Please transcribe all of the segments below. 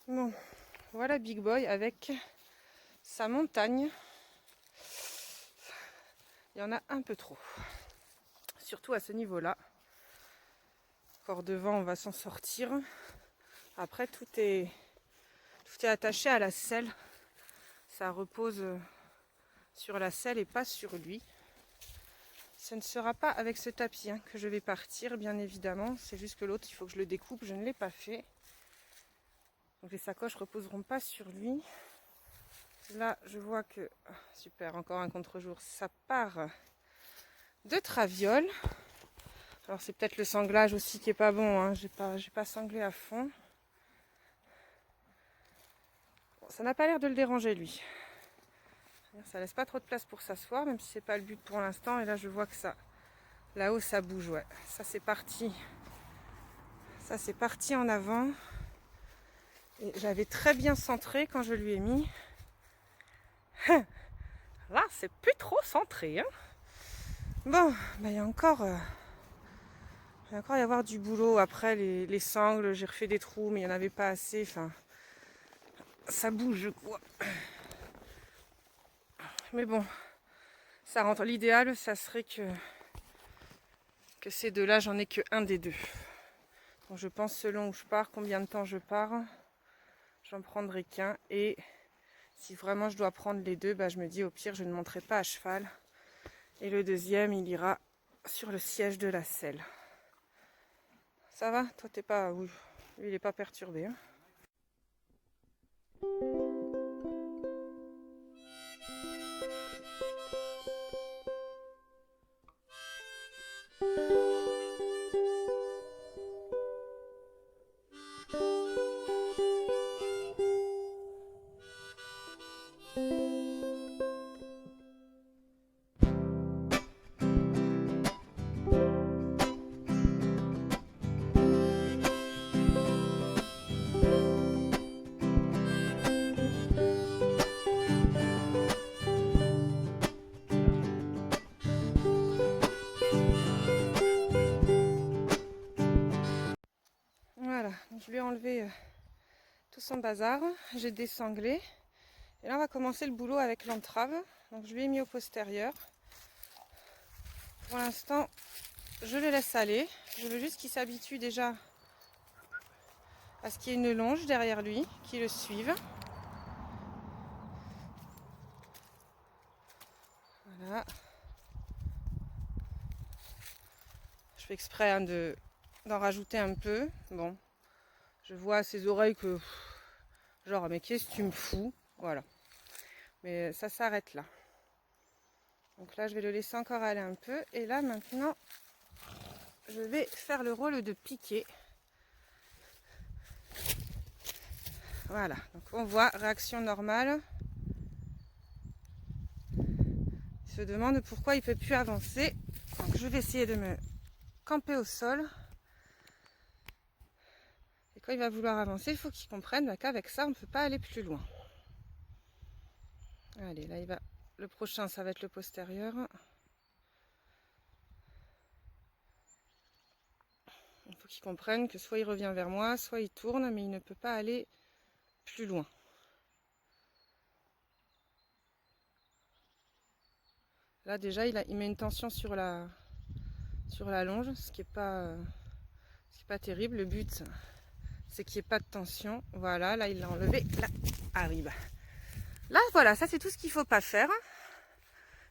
Bon, voilà Big Boy avec sa montagne. Il y en a un peu trop. Surtout à ce niveau-là. Encore devant, on va s'en sortir. Après, tout est attaché à la selle. Ça repose sur la selle et pas sur lui. Ce ne sera pas avec ce tapis que je vais partir, bien évidemment. C'est juste que l'autre, il faut que je le découpe. Je ne l'ai pas fait. Donc les sacoches ne reposeront pas sur lui. Là, je vois que... super, encore un contre-jour. Ça part de traviole. Alors c'est peut-être le sanglage aussi qui est pas bon. J'ai pas sanglé à fond. Bon, ça n'a pas l'air de le déranger, lui. Ça laisse pas trop de place pour s'asseoir, même si c'est pas le but pour l'instant. Et là, je vois que ça... là-haut, ça bouge, ouais. Ça, c'est parti. Ça, c'est parti en avant. Et j'avais très bien centré quand je lui ai mis. Là, c'est plus trop centré. Bon, il y a encore... il va encore y avoir du boulot. Après, les sangles, j'ai refait des trous, mais il n'y en avait pas assez. Enfin, ça bouge, quoi. Mais bon, ça rentre. L'idéal, ça serait que ces deux-là, j'en ai que un des deux. Donc je pense selon où je pars, combien de temps je pars, j'en prendrai qu'un. Et si vraiment je dois prendre les deux, je me dis au pire, je ne monterai pas à cheval. Et le deuxième, il ira sur le siège de la selle. Ça va? Toi, t'es pas... oui, lui, il n'est pas perturbé. Voilà, donc je lui ai enlevé tout son bazar, j'ai désanglé. Et là, on va commencer le boulot avec l'entrave. Donc je lui ai mis au postérieur. Pour l'instant, je le laisse aller. Je veux juste qu'il s'habitue déjà à ce qu'il y ait une longe derrière lui, qu'il le suive. Voilà. Je fais exprès d'en rajouter un peu. Bon, je vois à ses oreilles que... genre, mais qu'est-ce que tu me fous? Voilà. Mais ça s'arrête là. Donc là, je vais le laisser encore aller un peu. Et là, maintenant, je vais faire le rôle de piquet. Voilà. Donc on voit, réaction normale. Il se demande pourquoi il ne peut plus avancer. Donc je vais essayer de me camper au sol. Et quand il va vouloir avancer, il faut qu'il comprenne qu'avec ça, on ne peut pas aller plus loin. Allez, là, il va... le prochain, ça va être le postérieur. Il faut qu'il comprenne que soit il revient vers moi, soit il tourne, mais il ne peut pas aller plus loin. Là, déjà, il met une tension sur la longe, ce qui n'est pas terrible. Le but, c'est qu'il n'y ait pas de tension. Voilà, là, il l'a enlevé. Là, arrive. Là, voilà, ça, c'est tout ce qu'il ne faut pas faire.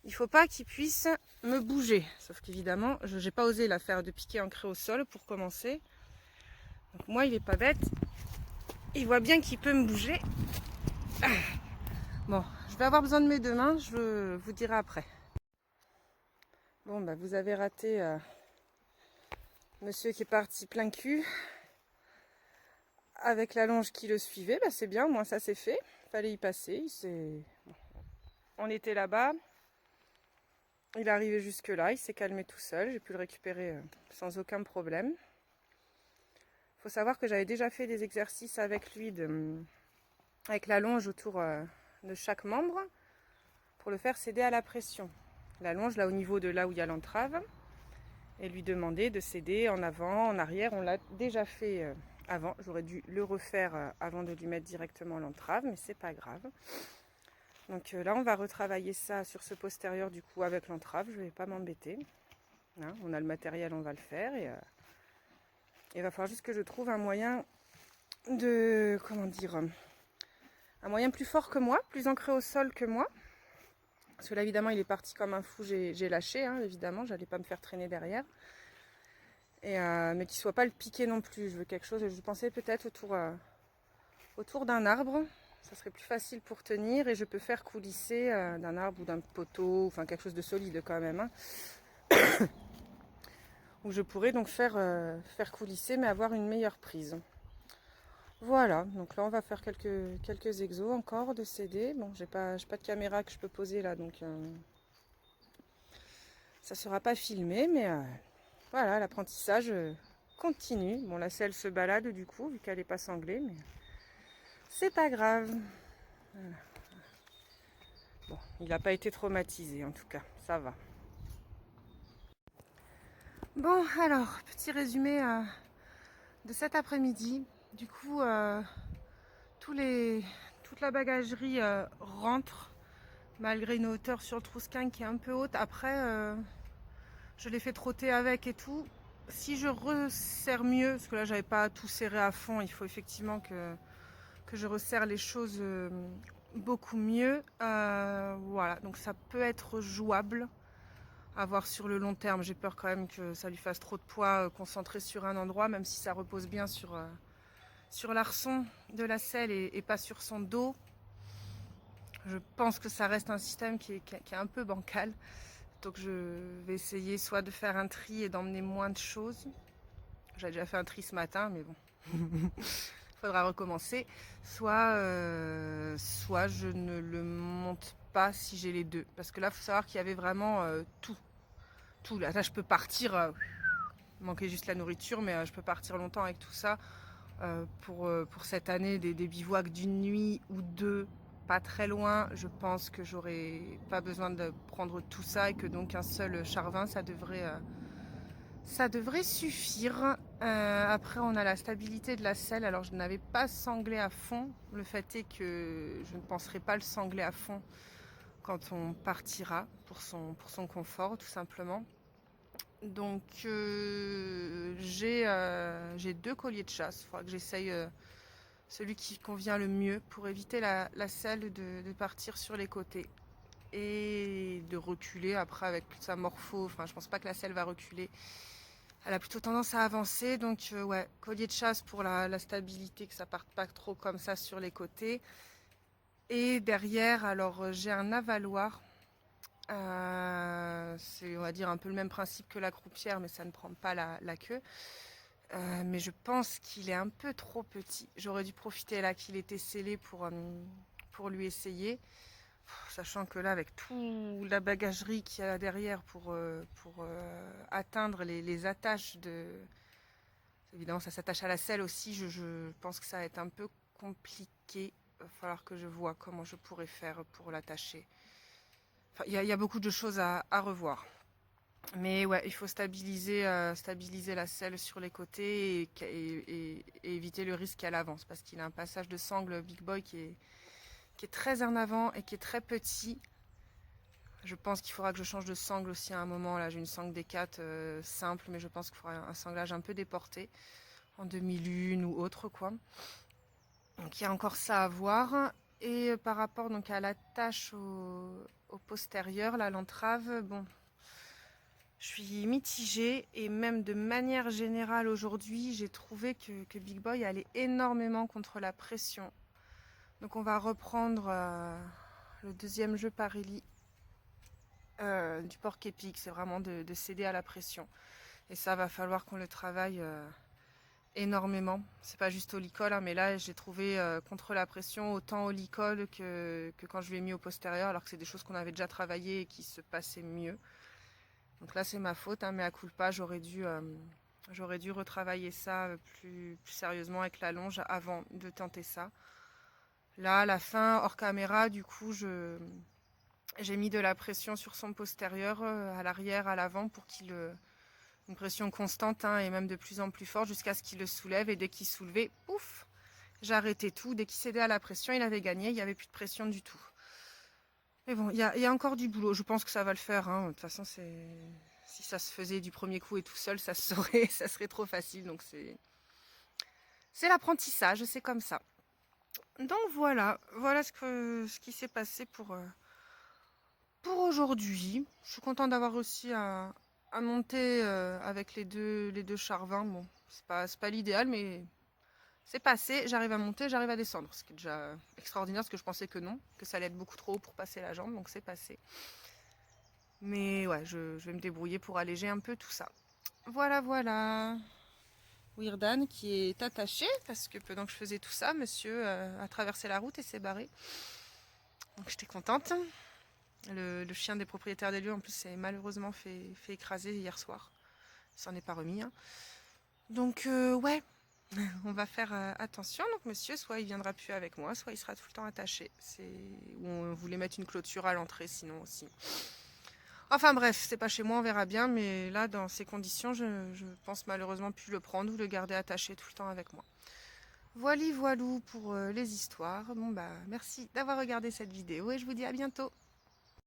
Il ne faut pas qu'il puisse me bouger. Sauf qu'évidemment, je n'ai pas osé la faire de piquer ancré au sol pour commencer. Donc moi, il n'est pas bête. Il voit bien qu'il peut me bouger. Bon, je vais avoir besoin de mes deux mains. Je vous dirai après. Bon, vous avez raté monsieur qui est parti plein cul. Avec la longe qui le suivait. C'est bien, au moins ça c'est fait. Fallait y passer. On était là-bas. Il est arrivé jusque là, il s'est calmé tout seul, j'ai pu le récupérer sans aucun problème. Il faut savoir que j'avais déjà fait des exercices avec lui, avec la longe autour de chaque membre, pour le faire céder à la pression. La longe là au niveau de là où il y a l'entrave, et lui demander de céder en avant, en arrière. On l'a déjà fait avant. J'aurais dû le refaire avant de lui mettre directement l'entrave, mais c'est pas grave. Donc là, on va retravailler ça sur ce postérieur du coup avec l'entrave. Je vais pas m'embêter. Hein, on a le matériel, on va le faire. Et il va falloir juste que je trouve un moyen de... Comment dire, un moyen plus fort que moi, plus ancré au sol que moi. Parce que là, évidemment, il est parti comme un fou. J'ai lâché, hein, évidemment. J'allais pas me faire traîner derrière. Et, mais qu'il ne soit pas le piqué non plus. Je veux quelque chose, je pensais peut-être autour d'un arbre. Ça serait plus facile pour tenir et je peux faire coulisser d'un arbre ou d'un poteau, enfin quelque chose de solide quand même. Hein, où je pourrais donc faire coulisser mais avoir une meilleure prise. Voilà, donc là on va faire quelques exos encore de CD. Bon, j'ai pas de caméra que je peux poser là, donc ça sera pas filmé, mais voilà, l'apprentissage continue. Bon, la selle se balade du coup, vu qu'elle n'est pas sanglée, mais c'est pas grave. Voilà. Bon, il n'a pas été traumatisé en tout cas, ça va. Bon, alors, petit résumé de cet après-midi. Du coup, toute la bagagerie rentre, malgré une hauteur sur le Trousquin qui est un peu haute. Après, je l'ai fait trotter avec et tout. Si je resserre mieux, parce que là, j'avais pas tout serré à fond, il faut effectivement que je resserre les choses beaucoup mieux. Voilà, donc ça peut être jouable. À voir sur le long terme. J'ai peur quand même que ça lui fasse trop de poids concentré sur un endroit, même si ça repose bien sur l'arçon de la selle et pas sur son dos. Je pense que ça reste un système qui est un peu bancal. Donc je vais essayer soit de faire un tri et d'emmener moins de choses. J'ai déjà fait un tri ce matin, mais bon. Il faudra recommencer. Soit je ne le monte pas si j'ai les deux. Parce que là, il faut savoir qu'il y avait vraiment tout. Là, je peux partir. Il manquait juste la nourriture, mais je peux partir longtemps avec tout ça. Pour cette année, des bivouacs d'une nuit ou deux, pas très loin, je pense que j'aurais pas besoin de prendre tout ça et que donc un seul char-vin, ça devrait suffire. Après, on a la stabilité de la selle. Alors, je n'avais pas sanglé à fond. Le fait est que je ne penserai pas le sangler à fond quand on partira pour son confort, tout simplement. Donc, j'ai 2 colliers de chasse. Il faudra que j'essaye celui qui convient le mieux pour éviter la selle de partir sur les côtés et de reculer après avec sa morpho. Enfin, je pense pas que la selle va reculer. Elle a plutôt tendance à avancer, donc ouais, collier de chasse pour la stabilité, que ça parte pas trop comme ça sur les côtés. Et derrière, alors j'ai un avaloir. C'est, on va dire, un peu le même principe que la croupière, mais ça ne prend pas la queue. Mais je pense qu'il est un peu trop petit. J'aurais dû profiter là qu'il était scellé pour lui essayer. Sachant que là, avec toute la bagagerie qu'il y a derrière pour atteindre les attaches de... Évidemment, ça s'attache à la selle aussi. Je pense que ça va être un peu compliqué. Il va falloir que je vois comment je pourrais faire pour l'attacher. Enfin, il y a beaucoup de choses à revoir. Mais ouais, il faut stabiliser la selle sur les côtés et éviter le risque qu'elle avance. Parce qu'il a un passage de sangle Big Boy qui est très en avant et qui est très petit. Je pense qu'il faudra que je change de sangle aussi à un moment. Là, j'ai une sangle D4 simple, mais je pense qu'il faudra un sanglage un peu déporté, en demi-lune ou autre, quoi. Donc il y a encore ça à voir. Et par rapport donc à l'attache au postérieur, là, l'entrave, bon, je suis mitigée et même de manière générale aujourd'hui, j'ai trouvé que Big Boy allait énormément contre la pression. Donc on va reprendre le deuxième jeu Parelli du porc-épic, c'est vraiment de céder à la pression. Et ça va falloir qu'on le travaille énormément. C'est pas juste au licol, hein, mais là j'ai trouvé contre la pression autant au licol que quand je l'ai mis au postérieur, alors que c'est des choses qu'on avait déjà travaillées et qui se passaient mieux. Donc là c'est ma faute, hein, mais à culpa, j'aurais dû retravailler ça plus sérieusement avec la longe avant de tenter ça. Là à la fin, hors caméra, du coup j'ai mis de la pression sur son postérieur, à l'arrière, à l'avant, pour qu'il Une pression constante hein, et même de plus en plus forte jusqu'à ce qu'il le soulève. Et dès qu'il soulevait, pouf, j'arrêtais tout. Dès qu'il cédait à la pression, il avait gagné. Il n'y avait plus de pression du tout. Mais bon, il y a encore du boulot. Je pense que ça va le faire. Hein. De toute façon, si ça se faisait du premier coup et tout seul, ça se saurait. Ça serait trop facile. Donc c'est l'apprentissage. C'est comme ça. Donc voilà ce qui s'est passé pour aujourd'hui. Je suis contente d'avoir réussi à monter avec les deux chars-vent. Bon, c'est pas l'idéal, mais c'est passé. J'arrive à monter, j'arrive à descendre. Ce qui est déjà extraordinaire, parce que je pensais que non, que ça allait être beaucoup trop haut pour passer la jambe, donc c'est passé. Mais ouais, je vais me débrouiller pour alléger un peu tout ça. Voilà. Weirdan qui est attaché, parce que pendant que je faisais tout ça, monsieur a traversé la route et s'est barré. Donc j'étais contente. Le chien des propriétaires des lieux, en plus, s'est malheureusement fait écraser hier soir. Il s'en est pas remis. Hein. Donc, ouais, on va faire attention. Donc, monsieur, soit il viendra plus avec moi, soit il sera tout le temps attaché. Ou on voulait mettre une clôture à l'entrée, sinon aussi. Enfin bref, c'est pas chez moi, on verra bien. Mais là, dans ces conditions, je pense malheureusement plus le prendre ou le garder attaché tout le temps avec moi. Voilou pour les histoires. Bon, bah, merci d'avoir regardé cette vidéo et je vous dis à bientôt.